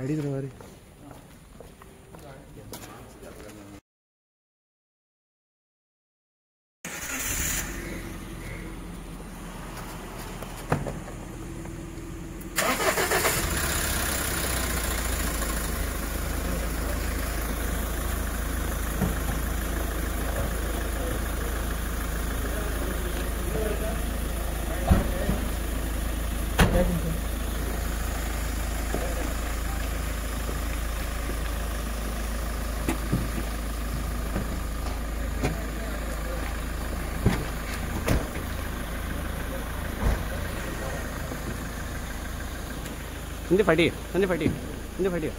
ID तो हमारी संजय फाइटिए, संजय फाइटिए, संजय फाइटिए।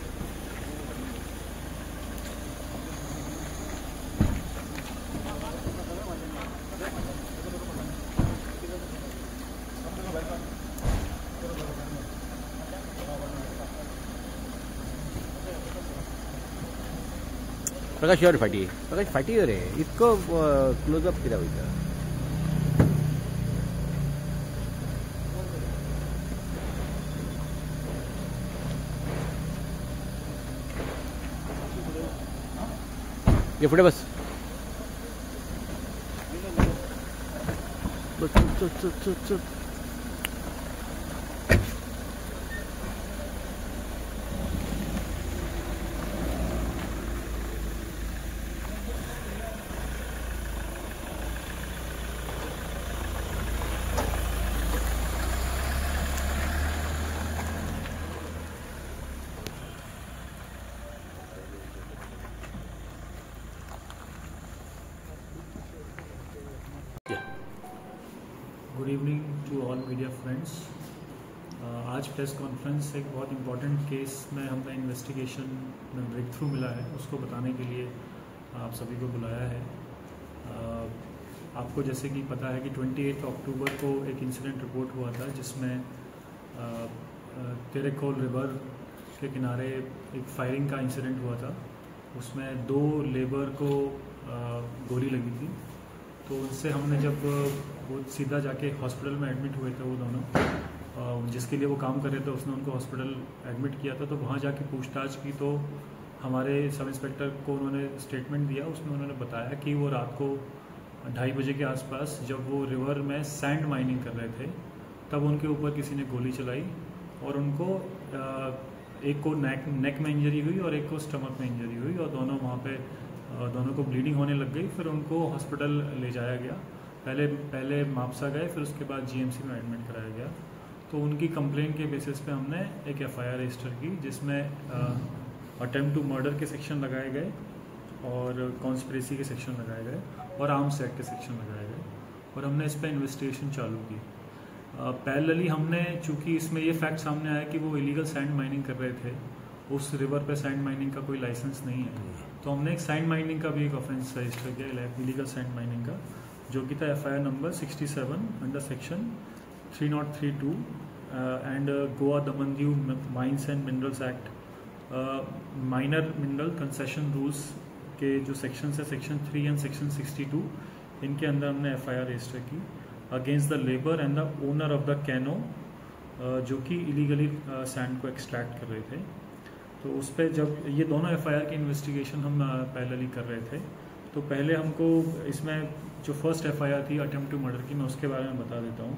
प्रकाश यार फाइटिए, प्रकाश फाइटिए रे, इसको क्लोजअप किया हुआ है। ये फुटे बस चुप। Good evening to all media friends. आज प्रेस कॉन्फ्रेंस एक बहुत इम्पॉर्टेंट केस में हमें इन्वेस्टिगेशन में ब्रेक थ्रू मिला है, उसको बताने के लिए आप सभी को बुलाया है। आपको जैसे कि पता है कि 28 अक्टूबर को एक इंसिडेंट रिपोर्ट हुआ था जिसमें तेरेखोल रिवर के किनारे एक फायरिंग का इंसिडेंट हुआ था। उसमें 2 लेबर को गोली लगी थी। तो उनसे हमने जब वो सीधा जाके हॉस्पिटल में एडमिट हुए थे वो दोनों, जिसके लिए वो काम कर रहे थे उसने उनको हॉस्पिटल एडमिट किया था। तो वहाँ जाके पूछताछ की तो हमारे सब इंस्पेक्टर को उन्होंने स्टेटमेंट दिया। उसमें उन्होंने बताया कि वो रात को 2:30 बजे के आसपास जब वो रिवर में सैंड माइनिंग कर रहे थे तब उनके ऊपर किसी ने गोली चलाई और उनको एक को नेक में इंजरी हुई और एक को स्टमक में इंजरी हुई और दोनों वहाँ पे दोनों को ब्लीडिंग होने लग गई। फिर उनको हॉस्पिटल ले जाया गया। पहले मापसा गए, फिर उसके बाद जीएमसी में एडमिट कराया गया। तो उनकी कंप्लेंट के बेसिस पे हमने एक एफआईआर रजिस्टर की जिसमें अटेम्प्ट टू मर्डर के सेक्शन लगाए गए और कॉन्स्पिरेसी के सेक्शन लगाए गए और आर्म्स एक्ट के सेक्शन लगाए गए और हमने इस पर इन्वेस्टिगेशन चालू की। पैरेलली हमने, चूँकि इसमें ये फैक्ट सामने आया कि वो इलीगल सैंड माइनिंग कर रहे थे, उस रिवर पे सैंड माइनिंग का कोई लाइसेंस नहीं है, तो हमने एक सैंड माइनिंग का भी एक ऑफेंस रजिस्टर किया, इलीगल सैंड माइनिंग का, जो कि था FIR number 67 under section 3032 and Goa Daman Diu mines and minerals act, minor mineral concession rules के जो सेक्शन है, सेक्शन 3 एंड सेक्शन 62, इनके अंदर हमने एफआईआर रजिस्टर की against the labour and the owner of the canoe, जो कि इलीगली सैंड को एक्सट्रैक्ट कर रहे थे। तो उस पर जब ये दोनों एफआईआर की इन्वेस्टिगेशन हम पैरेलली कर रहे थे, तो पहले हमको इसमें जो फर्स्ट एफआईआर थी अटेम्प्ट टू मर्डर की, मैं उसके बारे में बता देता हूँ।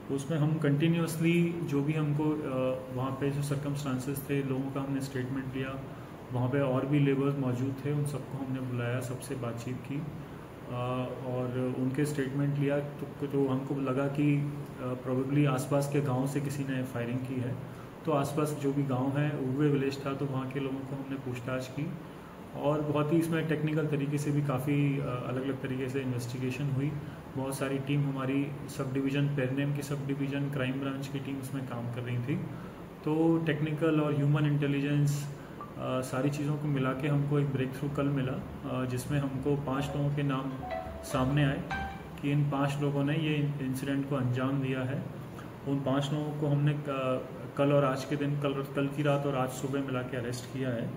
तो उसमें हम कंटिन्यूसली जो भी हमको वहाँ पे जो सर्कमस्टांसेस थे, लोगों का हमने स्टेटमेंट लिया, वहाँ पे और भी लेबर्स मौजूद थे, उन सबको हमने बुलाया, सबसे बातचीत की और उनके स्टेटमेंट लिया। तो हमको लगा कि प्रोबेबली आसपास के गाँव से किसी ने फायरिंग की है। तो आसपास जो भी गांव है, उर्वे विलेज था, तो वहाँ के लोगों को हमने पूछताछ की और बहुत ही इसमें टेक्निकल तरीके से भी काफ़ी अलग अलग तरीके से इन्वेस्टिगेशन हुई। बहुत सारी टीम हमारी सब डिवीज़न, पेरनेम की सब डिवीज़न, क्राइम ब्रांच की टीम उसमें काम कर रही थी। तो टेक्निकल और ह्यूमन इंटेलिजेंस सारी चीज़ों को मिला के हमको एक ब्रेक थ्रू कल मिला, जिसमें हमको 5 लोगों के नाम सामने आए कि इन 5 लोगों ने ये इंसिडेंट को अंजाम दिया है। उन 5 लोगों को हमने कल और आज के दिन, कल की रात और आज सुबह मिला के अरेस्ट किया है।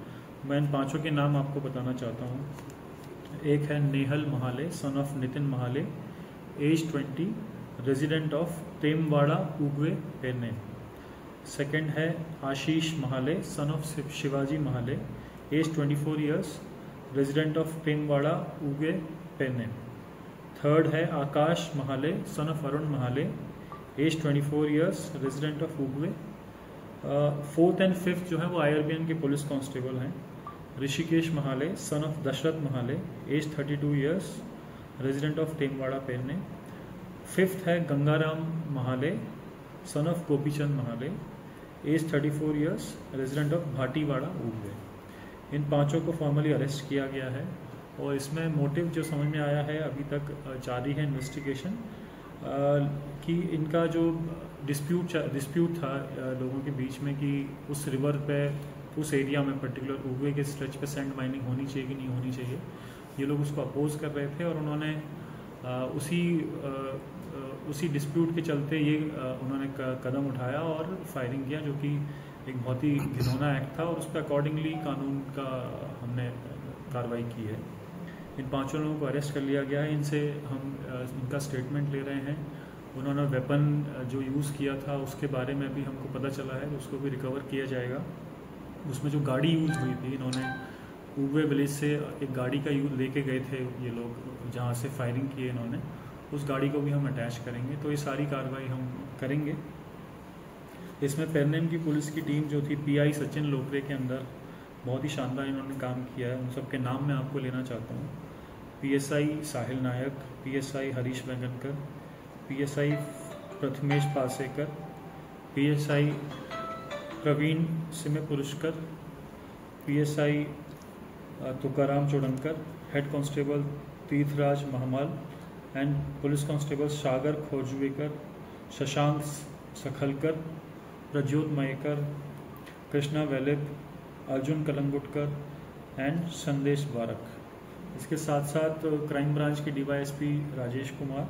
मैं इन 5 के नाम आपको बताना चाहता हूँ। एक है Nehal Mahale, son of Nitin Mahale, age 20, resident of Temwada, Ugwe, Pernem. Second है Ashish Mahale son of Shivaji Mahale, age 24 years, resident of Pemwada Uge Penne. Third है Akash Mahale son of Arun Mahale, age 24 years, resident of Ugwe. Fourth and fifth जो है वो IRBN के पुलिस कांस्टेबल हैं। Rishikesh Mahale son of Dashrath Mahale, age 32 years, resident of टेमवाड़ा पेन्ने। Fifth है Gangaram Mahale son of Gopichand Mahale, age 34 years, resident of Bhatiwada Ugwe. इन पांचों को फॉर्मली अरेस्ट किया गया है और इसमें मोटिव जो समझ में आया है, अभी तक जारी है इन्वेस्टिगेशन, कि इनका जो डिस्प्यूट था लोगों के बीच में कि उस रिवर पे, उस एरिया में पर्टिकुलर उगवे के स्ट्रेच पे सैंड माइनिंग होनी चाहिए कि नहीं होनी चाहिए, ये लोग उसको अपोज कर रहे थे और उन्होंने उसी डिस्प्यूट के चलते ये उन्होंने कदम उठाया और फायरिंग किया, जो कि एक बहुत ही घिनौना एक्ट था और उस पर अकॉर्डिंगली कानून का हमने कार्रवाई की है। इन पांचों लोगों को अरेस्ट कर लिया गया है। इनसे हम इनका स्टेटमेंट ले रहे हैं। उन्होंने वेपन जो यूज़ किया था उसके बारे में भी हमको पता चला है, उसको भी रिकवर किया जाएगा। उसमें जो गाड़ी यूज़ हुई थी, इन्होंने उगवे विलेज से एक गाड़ी का यूज लेके गए थे ये लोग, जहाँ से फायरिंग की इन्होंने, उस गाड़ी को भी हम अटैच करेंगे। तो ये सारी कार्रवाई हम करेंगे। इसमें पेरनेम की पुलिस की टीम जो थी PI सचिन लोकरे के अंदर बहुत ही शानदार इन्होंने काम किया है। उन सबके नाम मैं आपको लेना चाहता हूँ। PSI Sahil Naik, PSI Harish Baingankar, PSI Prathamesh Pasekar, PSI Praveen Sime Purushkar, PSI Tukaram Chodankar, head constable Tirthraj Mahmal and police constable Sagar Khojvekar, Shashank Sakhalkar, Prajyot Mayekar, Krishna Velip, Arjun Kalangutkar and Sandesh Barak. इसके साथ साथ क्राइम ब्रांच के DYSP राजेश कुमार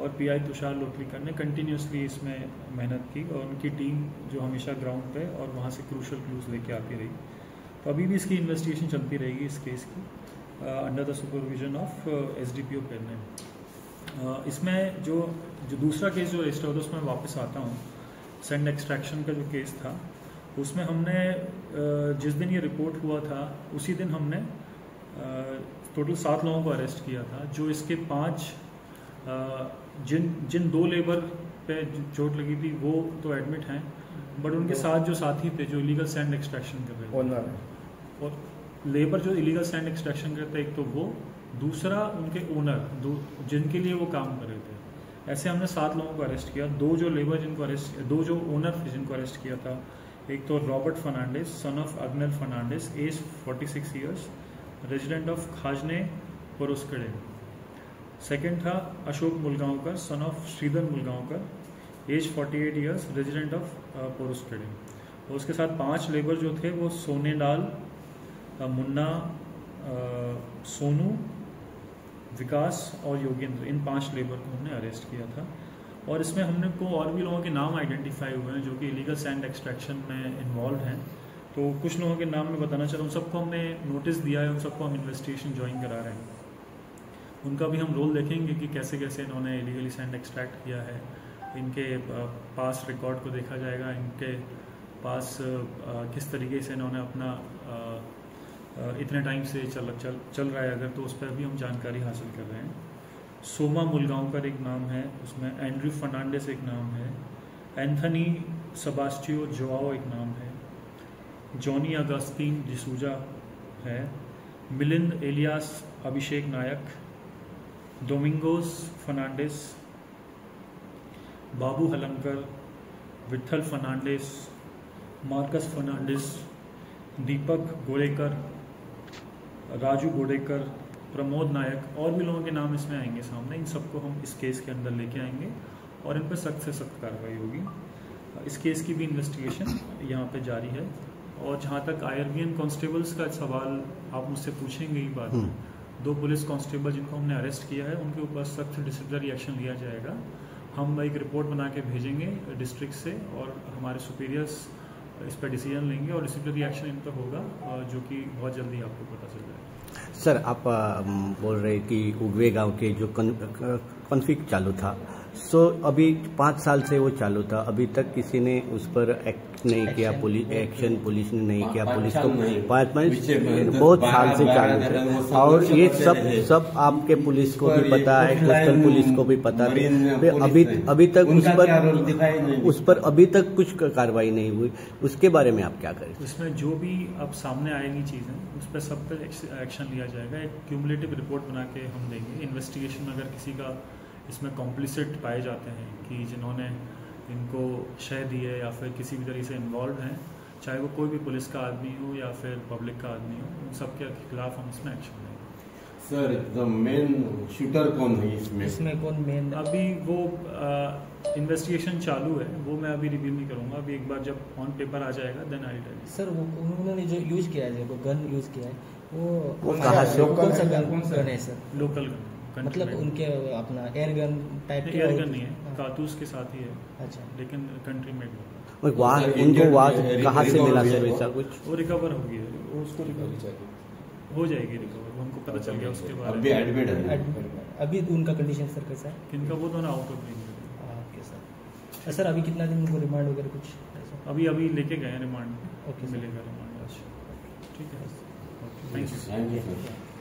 और PI तुषार लोकलीकर ने कंटिन्यूसली इसमें मेहनत की और उनकी टीम जो हमेशा ग्राउंड पे और वहाँ से क्रूशल क्लूज लेके आती रही। तो अभी भी इसकी इन्वेस्टिगेशन चलती रहेगी इस केस की, under the supervision of SDPO Pernem. इसमें जो दूसरा केस जो रजिस्टर होता है उसमें वापस आता हूँ। सैंड एक्सट्रैक्शन का जो केस था उसमें हमने जिस दिन ये रिपोर्ट हुआ था उसी दिन हमने टोटल 7 लोगों को अरेस्ट किया था। जो इसके 5 जिन 2 लेबर पे चोट लगी थी वो तो एडमिट हैं, बट उनके साथ जो साथी थे जो इलीगल सैंड एक्सट्रैक्शन कर रहे थे, और लेबर जो इलीगल सैंड एक्सट्रैक्शन करते एक तो वो, दूसरा उनके ओनर जिनके लिए वो काम कर रहे थे। ऐसे हमने 7 लोगों को अरेस्ट किया। 2 जो लेबर जिनको अरेस्ट, 2 जो ओनर थे जिनको अरेस्ट किया था, एक तो Robert Fernandes son of Agnel Fernandes, age 46 years, resident of Khajne Poruskade. Second था Ashok Mulgaonkar son of Shridhar Mulgaonkar, age 48 years, resident of Poruskade. और उसके साथ 5 लेबर जो थे वो सोनेलाल, मुन्ना, सोनू, विकास और योगेंद्र, इन 5 लेबर को हमने अरेस्ट किया था। और इसमें हमने को और भी लोगों के नाम आइडेंटिफाई हुए हैं जो कि इलीगल सैंड एक्सट्रैक्शन में इन्वॉल्व हैं। तो कुछ लोगों के नाम मैं बताना चाह रहा हूँ। उन सबको हमने नोटिस दिया है, उन सबको हम इन्वेस्टिगेशन ज्वाइन करा रहे हैं। उनका भी हम रोल देखेंगे कि कैसे कैसे इन्होंने इलीगली सैंड एक्सट्रैक्ट किया है। इनके पास रिकॉर्ड को देखा जाएगा, इनके पास किस तरीके से इन्होंने अपना इतने टाइम से चल रहा है अगर, तो उस पर भी हम जानकारी हासिल कर रहे हैं। सोमा मुलगांवकर एक नाम है, उसमें एंड्रू फर्नांडिस एक नाम है, एंथनी सेबास्टियो जोआओ एक नाम है, जॉनी अगस्तीन डिसूजा है, मिलिंद एलियास अभिषेक नायक, डोमिंगोस फर्नांडिस, बाबू हलंकर, विठल फर्नांडिस, मार्कस फर्नांडिस, दीपक गोड़ेकर, राजू गोड़ेकर, प्रमोद नायक, और भी लोगों के नाम इसमें आएंगे सामने। इन सबको हम इस केस के अंदर लेके आएंगे और इन पर सख्त से सख्त कार्रवाई होगी। इस केस की भी इन्वेस्टिगेशन यहाँ पे जारी है। और जहाँ तक IRBN कांस्टेबल्स का सवाल आप मुझसे पूछेंगे ही बाद में, 2 पुलिस कांस्टेबल जिनको हमने अरेस्ट किया है उनके ऊपर सख्त डिसिप्लिनरी एक्शन लिया जाएगा। हम एक रिपोर्ट बना के भेजेंगे डिस्ट्रिक्ट से और हमारे सुपीरियर्स इस पर डिसीजन लेंगे और डिसिप्लिनरी एक्शन इन पर होगा, जो कि बहुत जल्दी आपको पता चल जाएगा। सर, आप बोल रहे कि उगवे गांव के जो कॉन्फ्लिक्ट चालू था, सो अभी 5 साल से वो चालू था, अभी तक किसी ने उस पर एक्ट नहीं किया, एक्शन पुलिस ने नहीं किया। पुलिस को 5 महीने बहुत साल से चालू थे, और ये सब आपके पुलिस को भी पता है, कोस्टल पुलिस को भी पता है। अभी तक उस पर अभी तक कुछ कार्रवाई नहीं हुई, उसके बारे में आप क्या करें? उसमें जो भी अब सामने आएगी चीज़ें उस पर सब पर एक्शन लिया जाएगा। एक क्यूमुलेटिव रिपोर्ट बना के हम देंगे। इन्वेस्टिगेशन में अगर किसी का इसमें कॉम्प्लिसिट पाए जाते हैं कि जिन्होंने इनको शय दी है या फिर किसी भी तरीके से इन्वॉल्व हैं, चाहे वो कोई भी पुलिस का आदमी हो या फिर पब्लिक का आदमी हो, उन सब के खिलाफ हम इसमें एक्शन लेंगे। सर, द मेन शूटर कौन है इसमें कौन मेन? अभी वो इन्वेस्टिगेशन चालू है, वो मैं अभी रिव्यू नहीं करूंगा। अभी एक बार जब ऑन पेपर आ जाएगा देन आई टेल। सर, वो उन्होंने जो यूज किया है, जो गन यूज किया है, वो कहाँ से? कौन सा गन है सर? लोकल गन, मतलब उनके अपना air gun type? Air gun नहीं है, कारतूस के साथ ही है। अच्छा, लेकिन कंट्री मेड है। उनको कहाँ से मिला सर ऐसा कुछ? वो रिकवर हो गया, उसको हो जाएगी रिकवर, हमको पता चल गया उसके बारे में। अभी एडमिट है। अभी उनका कंडीशन सर कैसा है? किनका? वो दोनों out of range. Okay sir. Sir, अभी कितना दिन उनको रिमांड वगैरह कुछ? अभी लेके गए रिमांड। ओके, मिलेगा रिमांड आज। ठीक है, thank you. Thank you sir.